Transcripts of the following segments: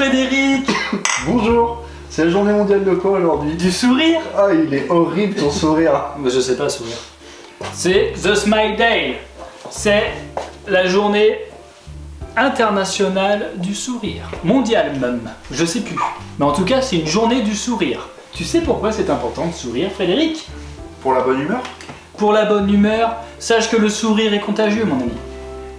Frédéric. Bonjour. C'est la journée mondiale de quoi aujourd'hui? Du sourire? Ah, il est horrible ton sourire. Mais je sais pas sourire. C'est The Smile Day. C'est la journée internationale du sourire. Mondiale même. Je sais plus. Mais en tout cas, c'est une journée du sourire. Tu sais pourquoi c'est important de sourire, Frédéric? Pour la bonne humeur? Pour la bonne humeur, sache que le sourire est contagieux, mon ami.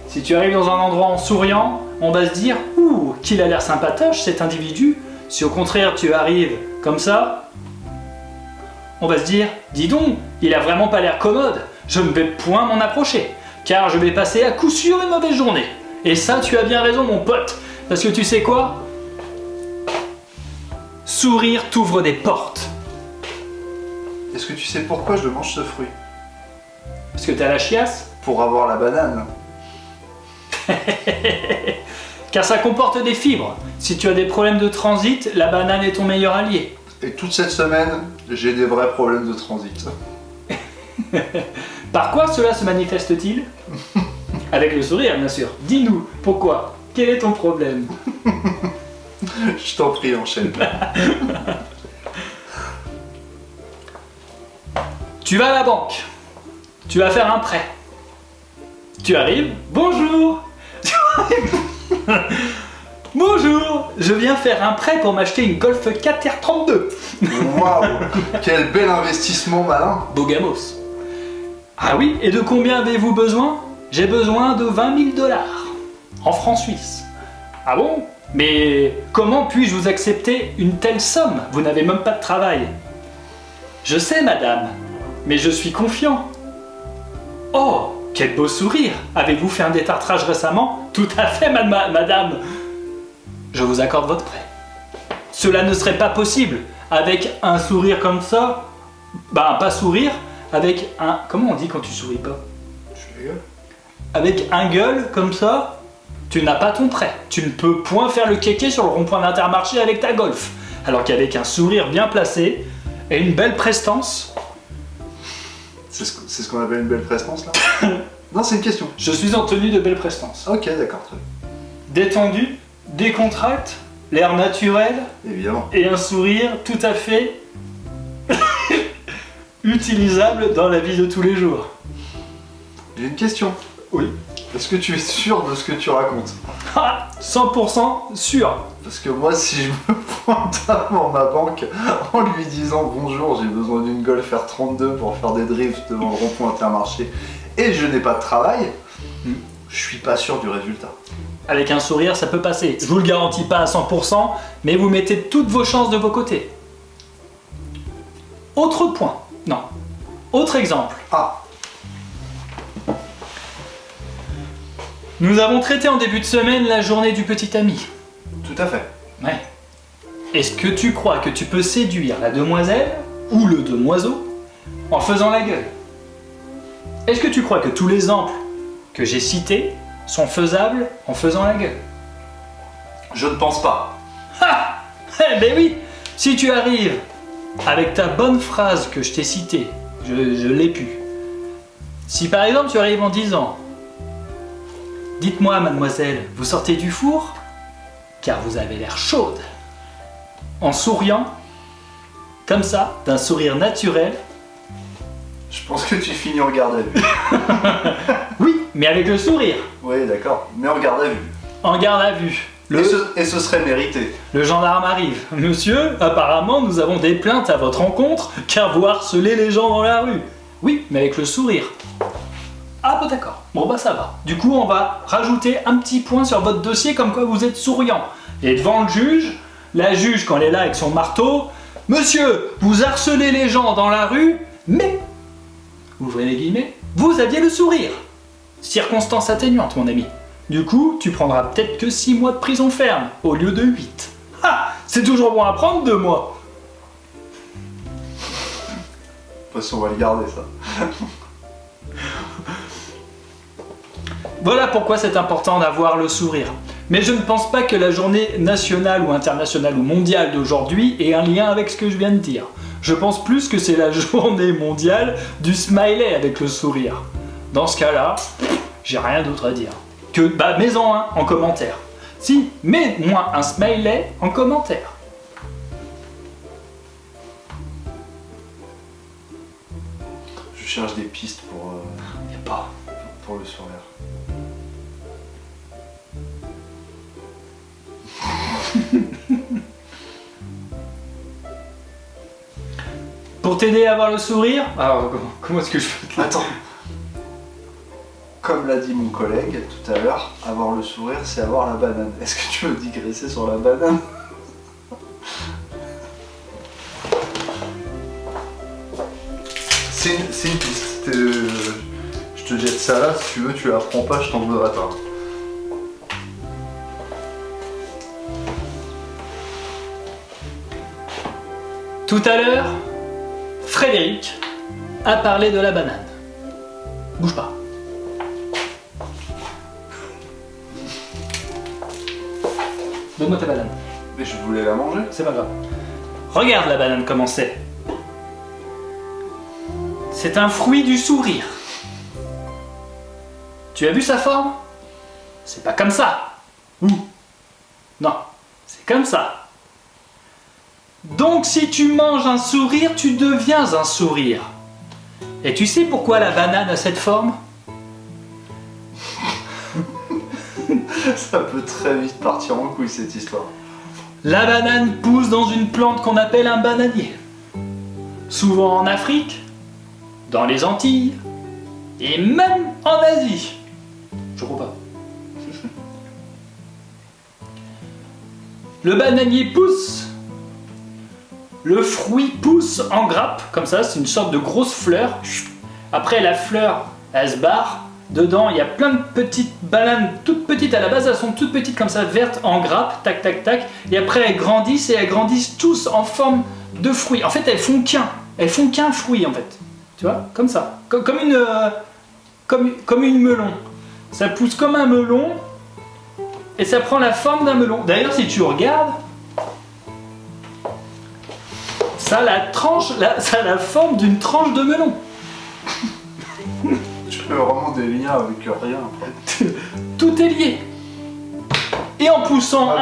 Si tu arrives dans un endroit en souriant, on va se dire « Ouh, qu'il a l'air sympatoche cet individu ». Si au contraire tu arrives comme ça, on va se dire « Dis donc, il a vraiment pas l'air commode, je ne vais point m'en approcher, car je vais passer à coup sûr une mauvaise journée. » Et ça, tu as bien raison, mon pote, parce que tu sais quoi? Sourire t'ouvre des portes. Est-ce que tu sais pourquoi je mange ce fruit? Parce que t'as la chiasse? Pour avoir la banane. Car ça comporte des fibres. Si tu as des problèmes de transit, la banane est ton meilleur allié. Et toute cette semaine, j'ai des vrais problèmes de transit. Par quoi cela se manifeste-t-il? Avec le sourire, bien sûr. Dis-nous, pourquoi? Quel est ton problème? Je t'en prie, enchaîne. Tu vas à la banque. Tu vas faire un prêt. Tu arrives. Bonjour. Bonjour, je viens faire un prêt pour m'acheter une Golf 4 R32. Waouh, quel bel investissement malin. Bogamos. Ah oui, et de combien avez-vous besoin? J'ai besoin de 20 000 $. En francs suisses. Ah bon? Mais comment puis-je vous accepter une telle somme? Vous n'avez même pas de travail. Je sais, madame, mais je suis confiant. Oh, quel beau sourire! Avez-vous fait un détartrage récemment? Tout à fait, madame. Je vous accorde votre prêt. Cela ne serait pas possible avec un sourire comme ça. Bah, pas sourire, avec un... Comment on dit quand tu souris pas? Je rigole. Avec un gueule comme ça, tu n'as pas ton prêt. Tu ne peux point faire le kéké sur le rond-point d'Intermarché avec ta Golf. Alors qu'avec un sourire bien placé et une belle prestance... C'est ce qu'on appelle une belle prestance là? Non, c'est une question. Je suis en tenue de belle prestance. Ok, d'accord, très bien. Détendu, décontracte, l'air naturel Évidemment. et un sourire tout à fait utilisable dans la vie de tous les jours. J'ai une question. Oui. Est-ce que tu es sûr de ce que tu racontes? Ah, 100% sûr. Parce que moi, si je me pointe devant ma banque en lui disant bonjour, j'ai besoin d'une Golf R32 pour faire des drifts devant le rond-point Intermarché et je n'ai pas de travail, je suis pas sûr du résultat. Avec un sourire, ça peut passer. Je vous le garantis pas à 100%, mais vous mettez toutes vos chances de vos côtés. Autre point. Non. Autre exemple. Ah, Nous avons traité en début de semaine la journée du petit ami. tout à fait. Ouais. Est-ce que tu crois que tu peux séduire la demoiselle ou le demoiseau en faisant la gueule? Est-ce que tu crois que tous les exemples que j'ai cités sont faisables en faisant la gueule? Je ne pense pas. Ah! Eh ben oui! Si tu arrives avec ta bonne phrase que je t'ai citée, je l'ai pu. Si par exemple tu arrives en disant « Dites-moi, mademoiselle, vous sortez du four? Car vous avez l'air chaude. » En souriant, comme ça, d'un sourire naturel. Je pense que tu finis en garde à vue. Oui, mais avec le sourire. Oui, d'accord, mais en garde à vue. En garde à vue. Et ce serait mérité. Le gendarme arrive. Monsieur, apparemment, nous avons des plaintes à votre encontre car vous harcelez les gens dans la rue. Oui, mais avec le sourire. Ah bah d'accord, bon bah ça va. Du coup, on va rajouter un petit point sur votre dossier comme quoi vous êtes souriant. Et devant le juge, la juge quand elle est là avec son marteau, « Monsieur, vous harcelez les gens dans la rue, mais, ouvrez les guillemets, vous aviez le sourire. Circonstance atténuante, mon ami. Du coup, tu prendras peut-être que 6 mois de prison ferme au lieu de 8. Ah, c'est toujours bon à prendre 2 mois. De toute façon, on va le garder ça. Voilà pourquoi c'est important d'avoir le sourire. Mais je ne pense pas que la journée nationale ou internationale ou mondiale d'aujourd'hui ait un lien avec ce que je viens de dire. Je pense plus que c'est la journée mondiale du smiley avec le sourire. Dans ce cas-là, j'ai rien d'autre à dire. Que, bah, mets-en un en commentaire. Si, mets-moi un smiley en commentaire. Je cherche des pistes Y a pas. pour le sourire. Pour t'aider à avoir le sourire, alors comment est-ce que je peux... Attends. Comme l'a dit mon collègue tout à l'heure, avoir le sourire, c'est avoir la banane. Est-ce que tu veux digresser sur la banane? C'est une piste. Je te jette ça là, si tu veux, tu la prends pas, je t'en voudrais pas. Tout à l'heure, Frédéric a parlé de la banane. Bouge pas. Donne-moi ta banane. Mais je voulais la manger. C'est pas grave. Regarde la banane comment c'est. C'est un fruit du sourire. Tu as vu sa forme? C'est pas comme ça. Non, c'est comme ça. Donc si tu manges un sourire, tu deviens un sourire. Et tu sais pourquoi la banane a cette forme? Ça peut très vite partir en couille cette histoire. La banane pousse dans une plante qu'on appelle un bananier. Souvent en Afrique, dans les Antilles, et même en Asie. Je crois pas. Le bananier pousse. Le fruit pousse en grappe, comme ça, c'est une sorte de grosse fleur. Après la fleur, elle se barre. Dedans, il y a plein de petites bananes, toutes petites à la base, elles sont toutes petites comme ça, vertes en grappe, tac tac tac. Et après, elles grandissent et elles grandissent tous en forme de fruits. En fait, elles font qu'un fruit en fait. Tu vois, comme ça, comme une melon. Ça pousse comme un melon et ça prend la forme d'un melon. D'ailleurs, si tu regardes, ça a la forme d'une tranche de melon. Tu fais vraiment des liens avec rien après. Tout est lié. Et en poussant,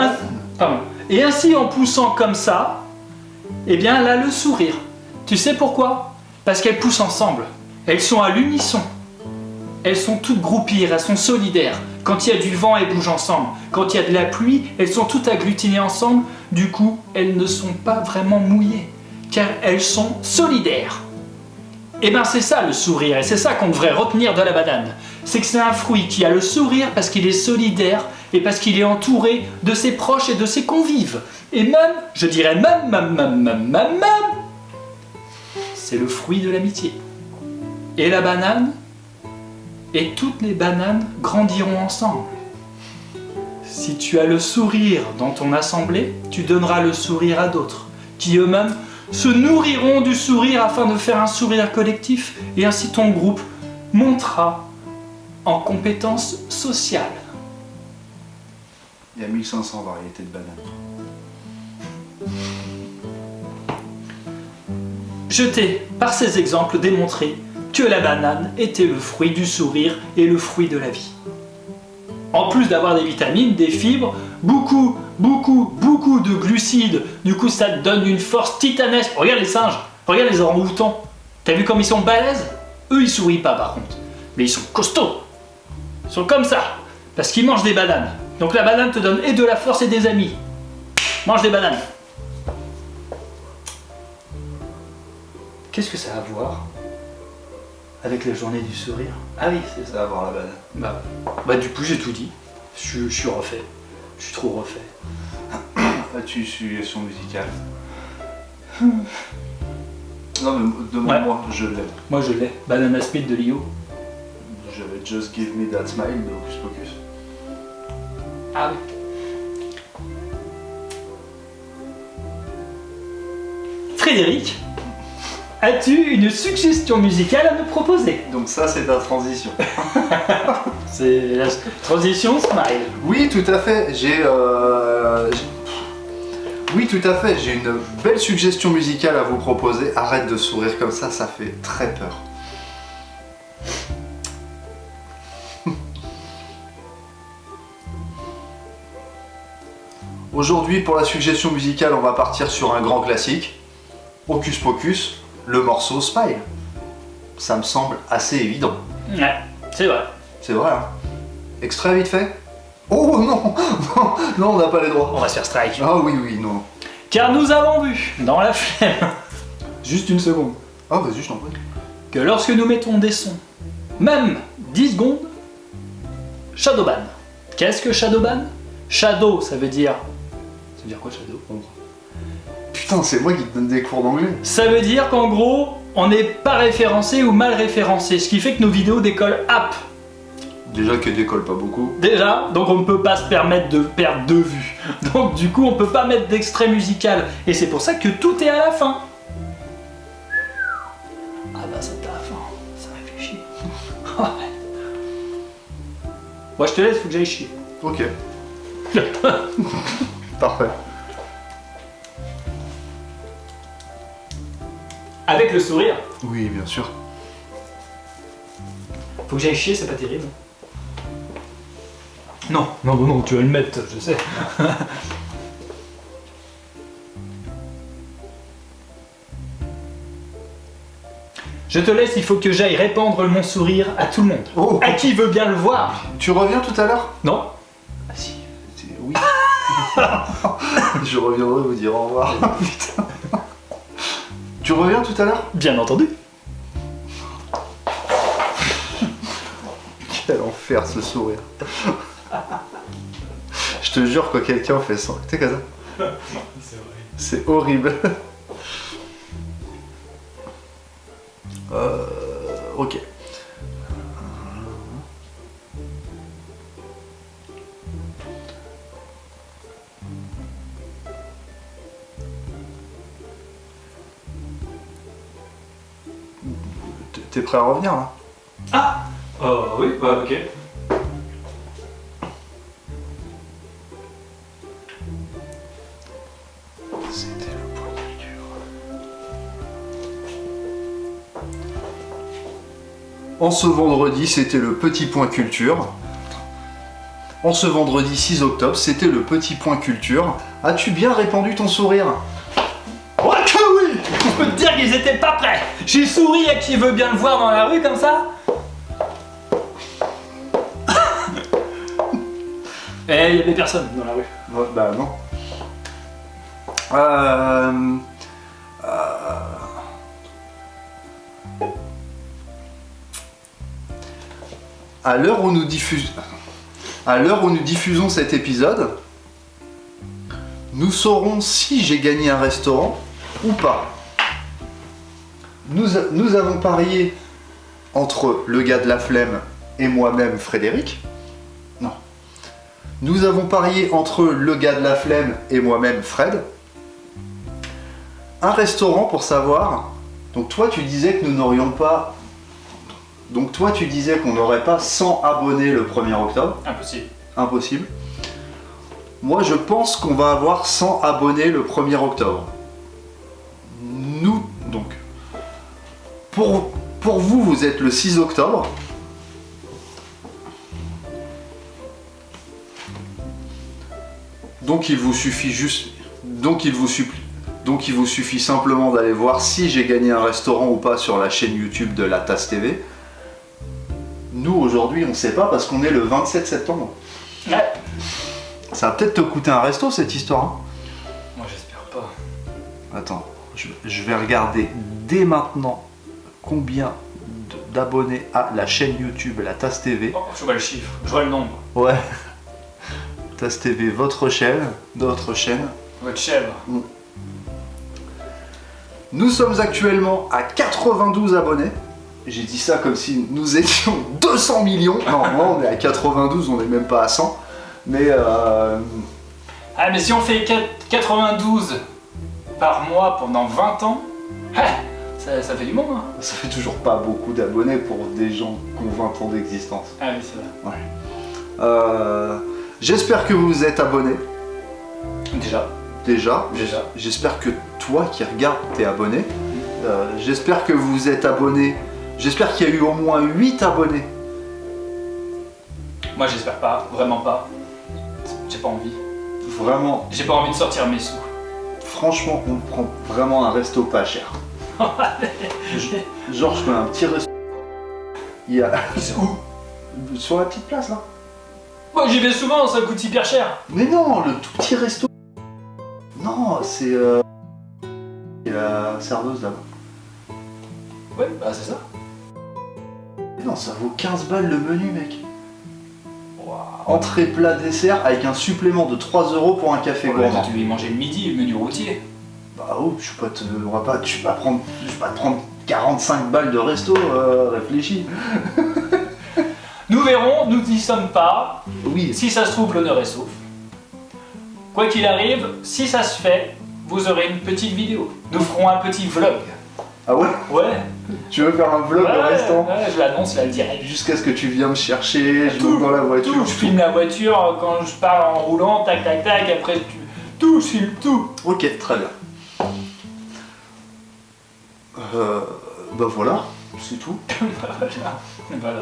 et ainsi en poussant comme ça, eh bien là le sourire. Tu sais pourquoi? Parce qu'elles poussent ensemble. Elles sont à l'unisson. Elles sont toutes groupies, elles sont solidaires. Quand il y a du vent, elles bougent ensemble. Quand il y a de la pluie, elles sont toutes agglutinées ensemble. Du coup, elles ne sont pas vraiment mouillées, car elles sont solidaires. Et bien c'est ça le sourire, et c'est ça qu'on devrait retenir de la banane. C'est que c'est un fruit qui a le sourire parce qu'il est solidaire et parce qu'il est entouré de ses proches et de ses convives. Et même, je dirais même, c'est le fruit de l'amitié. Et la banane, et toutes les bananes grandiront ensemble. Si tu as le sourire dans ton assemblée, tu donneras le sourire à d'autres, qui eux-mêmes se nourriront du sourire afin de faire un sourire collectif, et ainsi ton groupe montera en compétences sociales. Il y a 1500 variétés de bananes. Je t'ai, par ces exemples, démontré que la banane était le fruit du sourire et le fruit de la vie. En plus d'avoir des vitamines, des fibres, beaucoup de glucides, du coup ça te donne une force titanesque. Regarde les singes, regarde les orang-outans. T'as vu comme ils sont balèzes? Eux ils sourient pas par contre, mais ils sont costauds. Ils sont comme ça, parce qu'ils mangent des bananes. Donc la banane te donne et de la force et des amis. Mange des bananes. Qu'est-ce que ça a à voir avec la journée du sourire? Ah oui, c'est ça, avoir la banane. Bah du coup j'ai tout dit. Je suis refait. Je suis trop refait. As-tu une suggestion musicale? Non mais demande-moi, je l'ai. Moi je l'ai. Banana Split de Lio. J'avais Just Give Me That Smile de Hocus Pocus. Ah oui. Frédéric, as-tu une suggestion musicale à nous proposer? Donc ça c'est ta transition. C'est la transition smile. Oui tout à fait, Oui tout à fait, j'ai une belle suggestion musicale à vous proposer. Arrête de sourire comme ça fait très peur. Aujourd'hui, pour la suggestion musicale, on va partir sur un grand classique. Hocus Pocus, le morceau Smile. Ça me semble assez évident. Ouais, c'est vrai. C'est vrai, hein. Extrait vite fait. Oh non, non, non, on n'a pas les droits. On va se faire strike. Ah oui, oui, non. Car nous avons vu, dans la flemme, juste une seconde, Ah vas-y, je t'en prie. que lorsque nous mettons des sons, même 10 secondes, shadowban. Qu'est-ce que shadowban? Shadow, ça veut dire... Ça veut dire quoi, shadow? Putain, c'est moi qui te donne des cours d'anglais. Ça veut dire qu'en gros, on n'est pas référencé ou mal référencé, ce qui fait que nos vidéos décollent app. Déjà qu'elle décolle pas beaucoup. Déjà, donc on ne peut pas se permettre de perdre de vues. Donc du coup, on peut pas mettre d'extrait musical. Et c'est pour ça que tout est à la fin. Ah bah c'est à la fin, ça réfléchit. Ouais. Moi je te laisse, faut que j'aille chier. Ok. Parfait. Avec le sourire. Oui, bien sûr. Faut que j'aille chier, c'est pas terrible. Non, non, non, non, tu vas le mettre, je sais. Je te laisse, il faut que j'aille répandre mon sourire à tout le monde. Oh. À qui veut bien le voir? Tu reviens tout à l'heure? Non? Ah si. Oui. Je reviendrai vous dire au revoir. Putain. Tu reviens tout à l'heure? Bien entendu. Quel enfer ce sourire. Je te jure que quelqu'un fait ça. Tu sais comme ça? C'est horrible. Ok. T'es prêt à revenir là? Ah oui, bah ok. C'était le point culture. En ce vendredi, c'était le petit point culture. En ce vendredi 6 octobre, c'était le petit point culture. As-tu bien répandu ton sourire? Oh que oui! Je peux te dire qu'ils étaient pas prêts. J'ai souri à qui veut bien le voir dans la rue comme ça. Eh, il y avait personne dans la rue. Ouais, bah non. À l'heure où nous diffusons cet épisode, nous saurons si j'ai gagné un restaurant ou pas. Nous avons parié entre le gars de la flemme et moi-même, Frédéric. Non. Nous avons parié entre le gars de la flemme et moi-même, Fred. Un restaurant pour savoir. Donc toi, tu disais que nous n'aurions pas... Donc toi, tu disais qu'on n'aurait pas 100 abonnés le 1er octobre. Impossible. Impossible. Moi, je pense qu'on va avoir 100 abonnés le 1er octobre. Nous, donc... Pour vous, vous êtes le 6 octobre. Donc il vous suffit juste... Donc il vous suffit simplement d'aller voir si j'ai gagné un restaurant ou pas sur la chaîne YouTube de La Tasse TV. Nous, aujourd'hui, on ne sait pas parce qu'on est le 27 septembre. Ouais. Ça va peut-être te coûter un resto, cette histoire. Hein. Moi, j'espère pas. Attends, je vais regarder dès maintenant combien d'abonnés a la chaîne YouTube La Tasse TV. Oh, je vois le chiffre, je vois le nombre. Ouais. Tasse TV, votre chaîne, notre chaîne. Votre chèvre. Nous sommes actuellement à 92 abonnés. J'ai dit ça comme si nous étions 200 millions. Non, on est à 92, on n'est même pas à 100. Mais Ah, mais si on fait 92 par mois pendant 20 ans, ça fait du monde, hein. ça fait toujours pas beaucoup d'abonnés pour des gens qui ont 20 ans d'existence. Ah oui, c'est vrai. Ouais. J'espère que vous vous êtes abonnés. Déjà. J'espère que toi qui regardes t'es abonné. J'espère que vous vous êtes abonné. J'espère qu'il y a eu au moins 8 abonnés. Moi, j'espère pas, vraiment pas. J'ai pas envie. Vraiment, J'ai pas envie de sortir mes sous. franchement, on prend vraiment un resto pas cher. Genre, je fais un petit resto. Il y a. C'est où? Sur la petite place là. Moi j'y vais souvent, ça coûte hyper cher. Mais non, le tout petit resto. Non, c'est. Il y a la serveuse là-bas. Ouais, bah c'est ça. Non, ça vaut 15 balles le menu, mec. Waouh. Entrée, plat, dessert avec un supplément de 3 € pour un café gourmand. Tu veux y manger le midi, le menu routier. Bah oh, je vais pas te. On va pas. Je vais pas te prendre 45 balles de resto, réfléchis. Nous verrons, nous n'y sommes pas. Oui. Si ça se trouve, l'honneur est sauf. Quoi qu'il arrive, si ça se fait, vous aurez une petite vidéo. Nous ferons un petit vlog. Ah ouais? Ouais. Tu veux faire un vlog Ouais, au restaurant? ouais, je l'annonce là direct. Jusqu'à ce que tu viennes me chercher, je Tout, monte dans la voiture. Tout, je filme la voiture quand je parle en roulant, tac tac tac, après tu... Tout, je filme tout. Ok, très bien. Bah voilà, c'est tout. Voilà.